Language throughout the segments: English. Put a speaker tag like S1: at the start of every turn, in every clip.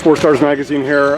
S1: Sports Stars Magazine here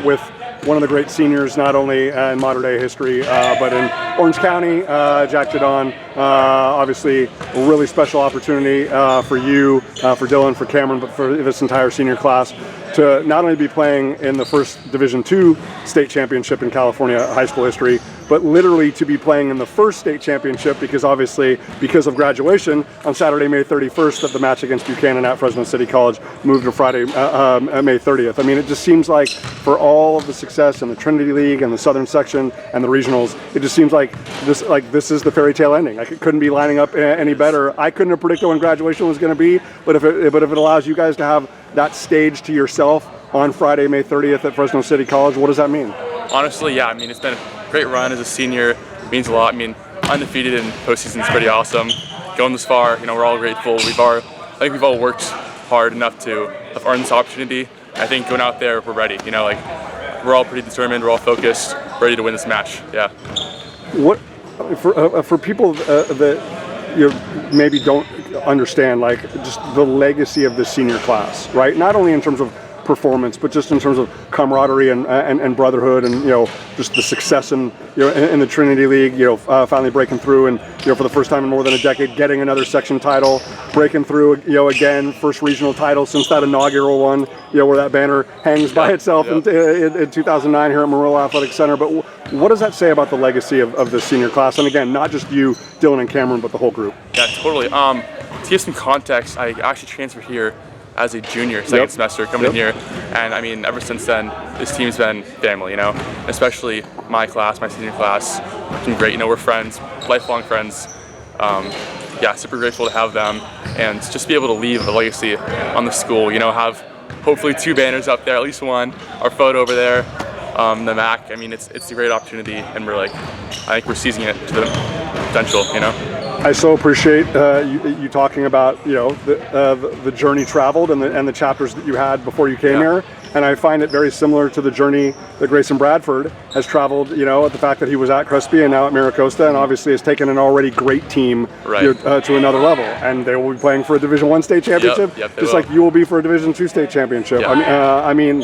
S1: with one of the great seniors, not only in Mater Dei history, but in Orange County, Jack Jadon. Obviously, a really special opportunity for you, for Dylan, for Cameron, but for this entire senior class to not only be playing in the first Division II state championship in California high school history, but literally to be playing in the first state championship because obviously, because of graduation, on Saturday, May 31st, that the match against Buchanan at Fresno City College moved to Friday, May 30th. I mean, it just seems like for all of the success in the Trinity League and the Southern Section and the regionals, it just seems like this is the fairy tale ending. Like, it couldn't be lining up any better. I couldn't have predicted when graduation was going to be, but if it allows you guys to have that stage to yourself on Friday, May 30th at Fresno City College, what does that mean?
S2: Honestly, yeah, I mean, it's been a great run as a senior. It means a lot. I mean, undefeated in postseason is pretty awesome. Going this far, you know, we're all grateful. I think we've all worked hard enough to have earned this opportunity. I think going out there, we're ready. You know, like, we're all pretty determined, we're all focused, ready to win this match. Yeah.
S1: What for people that maybe don't understand, like, just the legacy of the senior class, right? Not only in terms of performance, but just in terms of camaraderie and brotherhood, and just the success in the Trinity League, finally breaking through, and for the first time in more than a decade, getting another section title, breaking through again, first regional title since that inaugural one, where that banner hangs by itself in 2009 here at Meruelo Athletic Center. But what does that say about the legacy of the senior class? And again, not just you, Dylan and Cameron, but the whole group.
S2: Yeah, totally. To give some context, I actually transferred here as a junior, second semester, coming in here, and I mean, ever since then, this team's been family, especially my class, my senior class. It's been great, we're friends, lifelong friends. Yeah, super grateful to have them, and just be able to leave a legacy on the school, have hopefully 2 banners up there, at least one, our photo over there, the MAC. I mean, it's a great opportunity, and I think we're seizing it to the potential,
S1: I so appreciate you talking about the journey traveled and the chapters that you had before you came here, and I find it very similar to the journey that Grayson Bradford has traveled. The fact that he was at Crespi and now at Miracosta, and obviously has taken an already great team to another level, and they will be playing for a Division I state championship, just like you will be for a Division II state championship. I mean,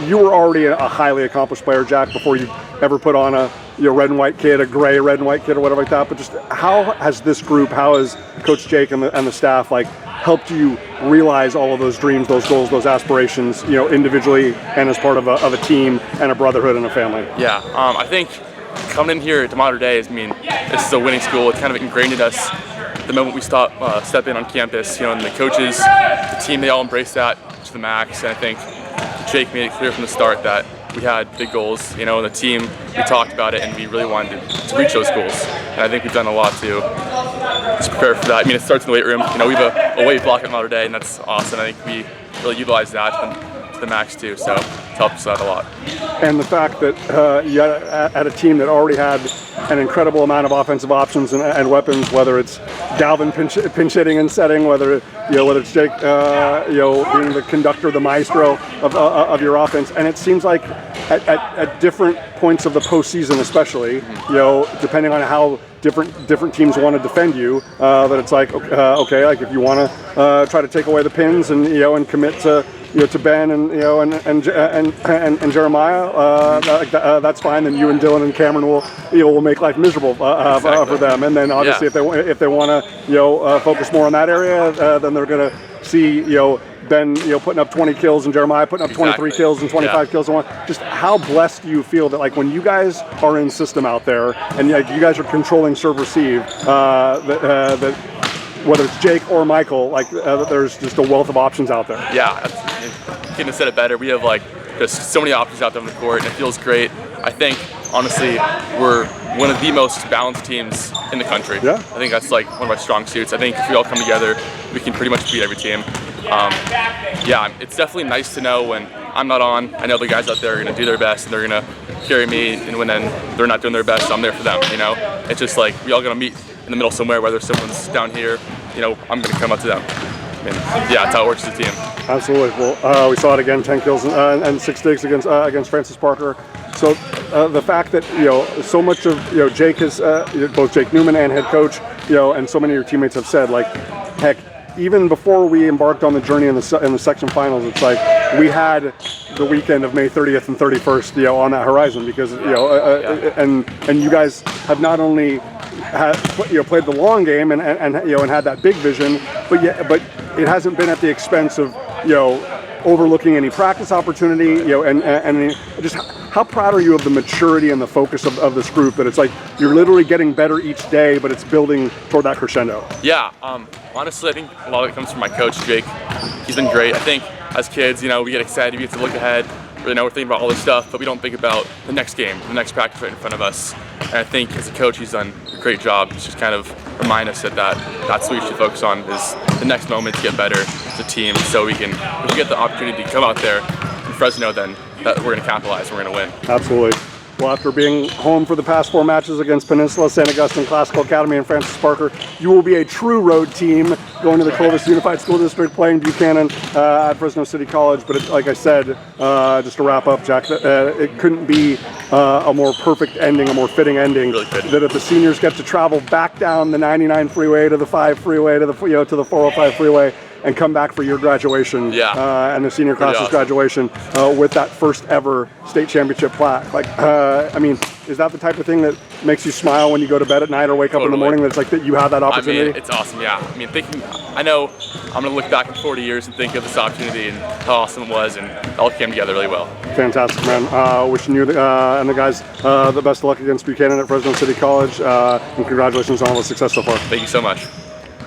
S1: you were already a highly accomplished player, Jack, before you ever put on a red and white kid, a gray red and white kid, or whatever like that. But just how has this group, how has Coach Jake and the staff helped you realize all of those dreams, those goals, those aspirations, individually and as part of a team and a brotherhood and a family?
S2: Yeah, I think coming in here to Mater Dei, this is a winning school. It kind of ingrained in us the moment we step in on campus. And the coaches, the team, they all embraced that to the max. And I think Jake made it clear from the start that we had big goals, and the team, we talked about it, and we really wanted to reach those goals. And I think we've done a lot to just prepare for that. I mean, it starts in the weight room. We have a weight block at Mater Dei, and that's awesome. I think we really utilize that to the max too, so it helps out a lot.
S1: And the fact that you had a team that already had an incredible amount of offensive options and weapons, whether it's Galvin pinch hitting and setting, whether it's Jake being the conductor, the maestro of your offense. And it seems like at different points of the postseason, especially, depending on how different teams want to defend you, that it's like okay, like if you want to try to take away the pins and and commit to Ben and Jeremiah, that's fine. Then you and Dylan and Cameron will make life miserable for them. And then obviously if they want to focus more on that area, then they're going to see Ben putting up 20 kills and Jeremiah putting up 23 kills and 25 kills and one. Just how blessed do you feel that when you guys are in system out there and you guys are controlling serve receive, that whether it's Jake or Michael, there's just a wealth of options out there.
S2: Yeah, couldn't have said it better. We have just so many options out there on the court, and it feels great. I think honestly we're one of the most balanced teams in the country.
S1: Yeah.
S2: I think that's one of our strong suits. I think if we all come together, we can pretty much beat every team. Yeah, it's definitely nice to know when I'm not on. I know the guys out there are going to do their best, and they're going to carry me, and when then they're not doing their best, I'm there for them. It's just we all going to meet in the middle somewhere, whether someone's down here, I'm going to come up to them. I mean, yeah, that's how it works as a team.
S1: Absolutely. Well, we saw it again, 10 kills and 6 digs against Francis Parker. So the fact that so much of Jake is both Jake Newman and head coach, and so many of your teammates have said heck, even before we embarked on the journey in the section finals, it's we had the weekend of May 30th and 31st, on that horizon, because and you guys have not only played the long game and had that big vision, but it hasn't been at the expense of overlooking any practice opportunity, and just how proud are you of the maturity and the focus of this group, that it's like you're literally getting better each day, but it's building toward that crescendo?
S2: Yeah, honestly, I think a lot of it comes from my coach, Jake. He's been great. I think as kids, we get excited, we get to look ahead, we're thinking about all this stuff, but we don't think about the next game, the next practice right in front of us. And I think as a coach, he's done a great job. He's just kind of remind us that's what we should focus on, is the next moment to get better as a team, so if we get the opportunity to come out there in Fresno, then we're going to capitalize, we're going to win.
S1: Absolutely. Well, after being home for the past 4 matches against Peninsula, St. Augustine Classical Academy, and Francis Parker, you will be a true road team going to the Clovis Unified School District, playing Buchanan at Fresno City College. But like I said, just to wrap up, Jack, it couldn't be a more perfect ending, a more fitting ending.
S2: Really good.
S1: That if the seniors get to travel back down the 99 freeway to the 5 freeway to the to the 405 freeway, and come back for your graduation, and the senior class's graduation with that first ever state championship plaque. Is that the type of thing that makes you smile when you go to bed at night or wake up in the morning, that it's like that you have that opportunity?
S2: It's awesome, yeah. I know I'm going to look back in 40 years and think of this opportunity and how awesome it was, and it all came together really well.
S1: Fantastic, man. Wishing you and the guys the best of luck against Buchanan at Fresno City College, and congratulations on all the success so far.
S2: Thank you so much.